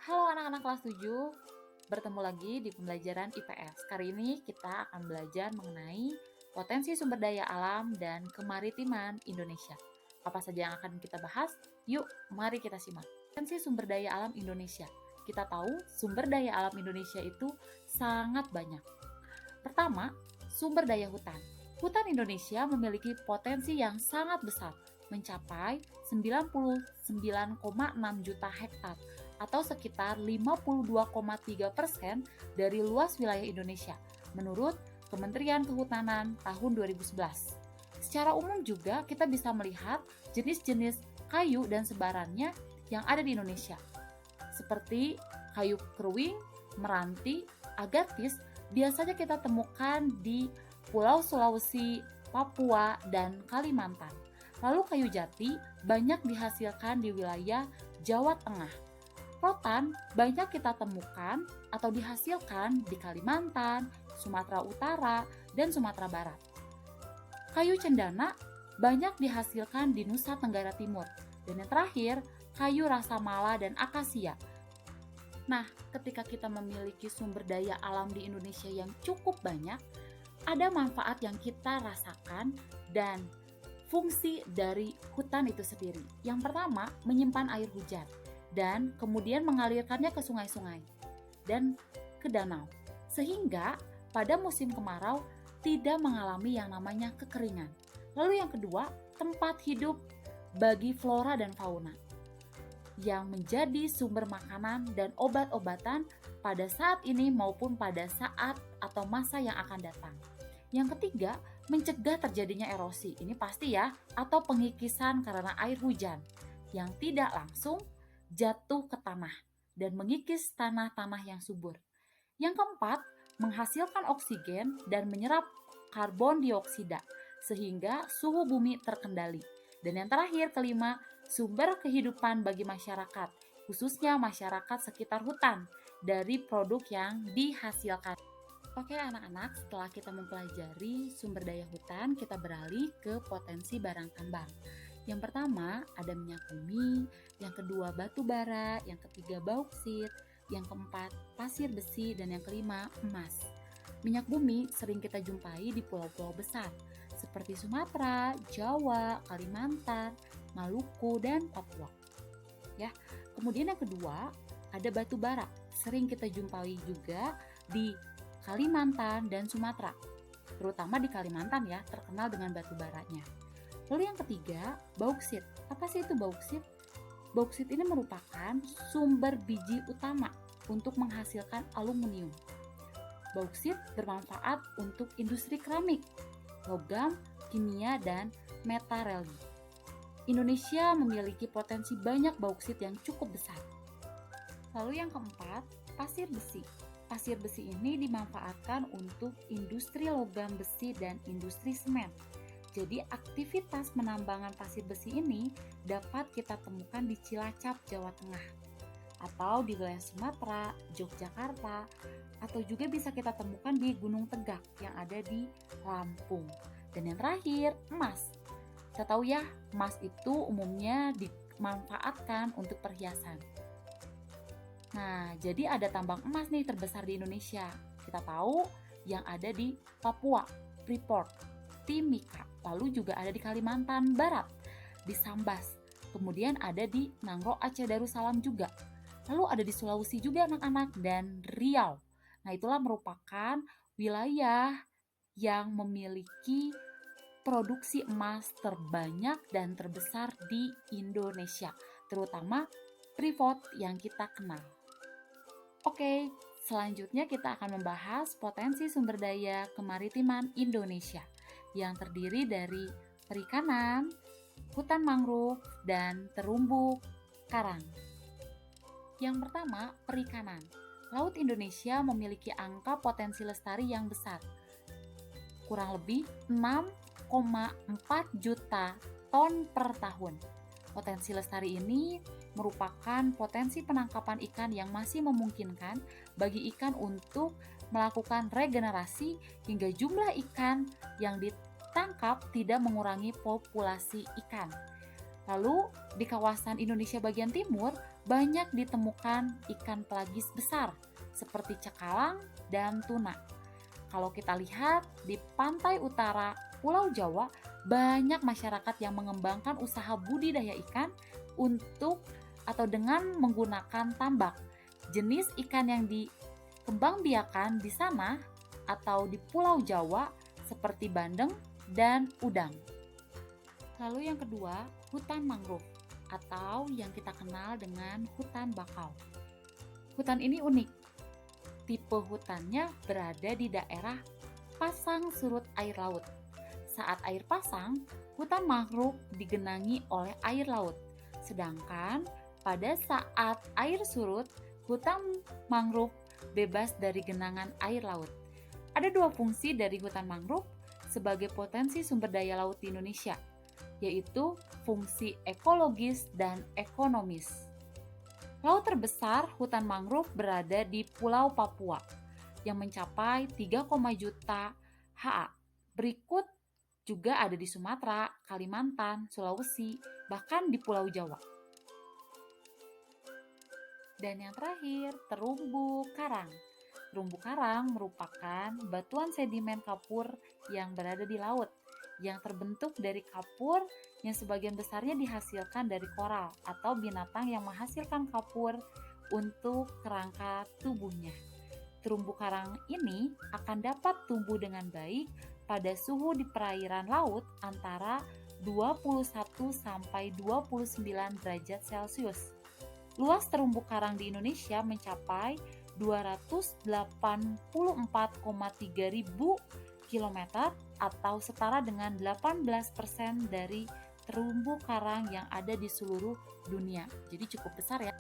Halo anak-anak kelas 7, bertemu lagi di pembelajaran IPS. Kali ini kita akan belajar mengenai potensi sumber daya alam dan kemaritiman Indonesia. Apa saja yang akan kita bahas? Yuk, mari kita simak. Potensi sumber daya alam Indonesia. Kita tahu sumber daya alam Indonesia itu sangat banyak. Pertama, sumber daya hutan. Hutan Indonesia memiliki potensi yang sangat besar, mencapai 99,6 juta hektar atau sekitar 52,3% dari luas wilayah Indonesia, menurut Kementerian Kehutanan tahun 2011. Secara umum juga kita bisa melihat jenis-jenis kayu dan sebarannya yang ada di Indonesia, seperti kayu keruing, meranti, agatis, biasanya kita temukan di Pulau Sulawesi, Papua, dan Kalimantan. Lalu kayu jati banyak dihasilkan di wilayah Jawa Tengah. Rotan banyak kita temukan atau dihasilkan di Kalimantan, Sumatera Utara, dan Sumatera Barat. Kayu cendana banyak dihasilkan di Nusa Tenggara Timur. Dan yang terakhir, kayu rasa mala dan akasia. Nah, ketika kita memiliki sumber daya alam di Indonesia yang cukup banyak, ada manfaat yang kita rasakan dan fungsi dari hutan itu sendiri. Yang pertama, menyimpan air hujan dan kemudian mengalirkannya ke sungai-sungai dan ke danau. Sehingga pada musim kemarau tidak mengalami yang namanya kekeringan. Lalu yang kedua, tempat hidup bagi flora dan fauna yang menjadi sumber makanan dan obat-obatan pada saat ini maupun pada saat atau masa yang akan datang. Yang ketiga, mencegah terjadinya erosi. Ini pasti ya, atau pengikisan karena air hujan yang tidak langsung jatuh ke tanah dan mengikis tanah-tanah yang subur. Yang keempat, menghasilkan oksigen dan menyerap karbon dioksida sehingga suhu bumi terkendali. Dan yang terakhir, kelima, sumber kehidupan bagi masyarakat, khususnya masyarakat sekitar hutan, dari produk yang dihasilkan. Oke anak-anak, setelah kita mempelajari sumber daya hutan, kita beralih ke potensi barang tambang. Yang pertama ada minyak bumi, yang kedua batu bara, yang ketiga bauksit, yang keempat pasir besi, dan yang kelima emas. Minyak bumi sering kita jumpai di pulau-pulau besar, seperti Sumatera, Jawa, Kalimantan, Maluku, dan Papua. Ya, kemudian yang kedua ada batu bara, sering kita jumpai juga di Kalimantan dan Sumatera, terutama di Kalimantan ya, terkenal dengan batu baranya. Lalu yang ketiga, bauksit. Apa sih itu bauksit? Bauksit ini merupakan sumber biji utama untuk menghasilkan aluminium. Bauksit bermanfaat untuk industri keramik, logam, kimia, dan metalurgi. Indonesia memiliki potensi banyak bauksit yang cukup besar. Lalu yang keempat, pasir besi. Pasir besi ini dimanfaatkan untuk industri logam besi dan industri semen. Jadi aktivitas penambangan pasir besi ini dapat kita temukan di Cilacap, Jawa Tengah, atau di wilayah Sumatera, Yogyakarta, atau juga bisa kita temukan di Gunung Tegak yang ada di Lampung. Dan yang terakhir, emas. Kita tahu ya, emas itu umumnya dimanfaatkan untuk perhiasan. Nah, jadi ada tambang emas nih terbesar di Indonesia. Kita tahu yang ada di Papua, Freeport, Timika, lalu juga ada di Kalimantan Barat, di Sambas. Kemudian ada di Nangro Aceh Darussalam juga. Lalu ada di Sulawesi juga anak-anak dan Riau. Nah, itulah merupakan wilayah yang memiliki produksi emas terbanyak dan terbesar di Indonesia, terutama Freeport yang kita kenal. Oke, selanjutnya kita akan membahas potensi sumber daya kemaritiman Indonesia yang terdiri dari perikanan, hutan mangrove, dan terumbu karang. Yang pertama, perikanan. Laut Indonesia memiliki angka potensi lestari yang besar, kurang lebih 6,4 juta ton per tahun. Potensi lestari ini merupakan potensi penangkapan ikan yang masih memungkinkan bagi ikan untuk melakukan regenerasi hingga jumlah ikan yang ditangkap tidak mengurangi populasi ikan. Lalu di kawasan Indonesia bagian timur banyak ditemukan ikan pelagis besar seperti cakalang dan tuna. Kalau kita lihat di pantai utara Pulau Jawa, banyak masyarakat yang mengembangkan usaha budidaya ikan untuk atau dengan menggunakan tambak. Jenis ikan yang dikembangbiakan di sana atau di Pulau Jawa seperti bandeng dan udang. Lalu yang kedua, hutan mangrove atau yang kita kenal dengan hutan bakau. Hutan ini unik. Tipe hutannya berada di daerah pasang surut air laut. Saat air pasang, hutan mangrove digenangi oleh air laut. Sedangkan pada saat air surut, hutan mangrove bebas dari genangan air laut. Ada dua fungsi dari hutan mangrove sebagai potensi sumber daya laut di Indonesia, yaitu fungsi ekologis dan ekonomis. Laut terbesar hutan mangrove berada di Pulau Papua yang mencapai 3, juta ha. Berikut juga ada di Sumatera, Kalimantan, Sulawesi, bahkan di Pulau Jawa. Dan yang terakhir, terumbu karang. Terumbu karang merupakan batuan sedimen kapur yang berada di laut, yang terbentuk dari kapur yang sebagian besarnya dihasilkan dari koral atau binatang yang menghasilkan kapur untuk kerangka tubuhnya. Terumbu karang ini akan dapat tumbuh dengan baik pada suhu di perairan laut antara 21 sampai 29 derajat Celcius. Luas terumbu karang di Indonesia mencapai 284,3 ribu kilometer atau setara dengan 18% dari terumbu karang yang ada di seluruh dunia. Jadi cukup besar ya.